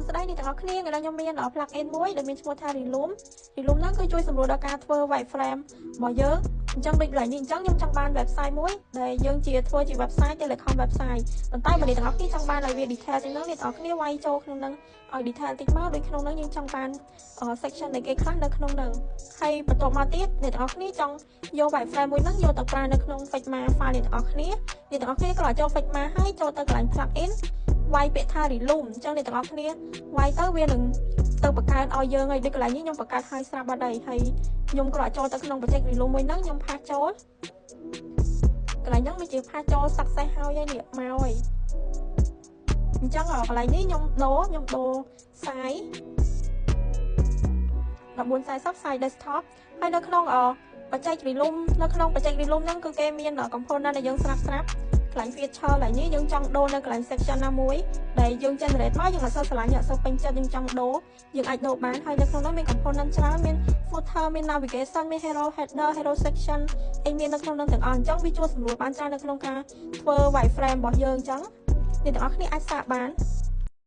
ស្ដីនេះទាំងអស់គ្នាខ្ញុំមាន plugin មួយដែលមានឈ្មោះថា Relum ហ្នឹងគឺជួយសម្រួលដល់ការធ្វើ wireframe របស់យើងអញ្ចឹងដូចកន្លែងនេះអញ្ចឹងខ្ញុំចង់បាន website មួយដែលយើងធ្វើជា website telecom website ប៉ុន្តែបើអ្នកទាំងអស់គ្នាចង់បានឲ្យវា detail ជាងហ្នឹងអ្នកទាំងអស់គ្នាវាយចូលក្នុងហ្នឹងឲ្យ detail តិចមកដូចក្នុងហ្នឹងយើងចង់បាន section នៃគេខ្លះនៅក្នុងហ្នឹងហើយបន្ទាប់មកទៀតអ្នកទាំងអស់គ្នាចង់យក wireframe មួយហ្នឹងយកទៅប្រើនៅក្នុង Figma file អ្នកទាំងអស់គ្នាក៏ចូល Figma ហើយចូលទៅកន្លែង plugin វាយពាក្យថា Relum អញ្ចឹងអ្នកទាំងអស់គ្នាវាយទៅវានឹងទៅបង្កើតឲ្យយើងហើយដូចកន្លែងនេះខ្ញុំបង្កើតឲ្យស្រាប់បាត់ហើយខ្ញុំក៏ចូលទៅក្នុង project Relum មួយហ្នឹងខ្ញុំផាសចូលកន្លែងហ្នឹងវាជាផាសចូល success ហើយនេះមកហើយអញ្ចឹងកន្លែងនេះខ្ញុំដូរសាយ1440សាយ desktop ហើយនៅក្នុងបច្ចេក Relum ហ្នឹងគឺគេមាន component ដែលយើងស្រាប់កន្លែង feature កន្លែងនេះយើងចង់ដូរនៅកន្លែង section ណាមួយដែលយើង generate មកយើងអត់សូវឆ្លាញ់អត់សូវពេញចិត្តយើងចង់ដូរយើងអាចដូរបានហើយនៅក្នុងនោះមាន component ច្រើនមាន footer មាន navigation មាន hero header hero section មាននៅក្នុងនោះទាំងអស់អញ្ចឹងវាជួយសម្រួលបានច្រើននៅក្នុងការធ្វើ wireframe របស់យើងអញ្ចឹងអ្នកទាំងអស់គ្នាអាចសាកបាន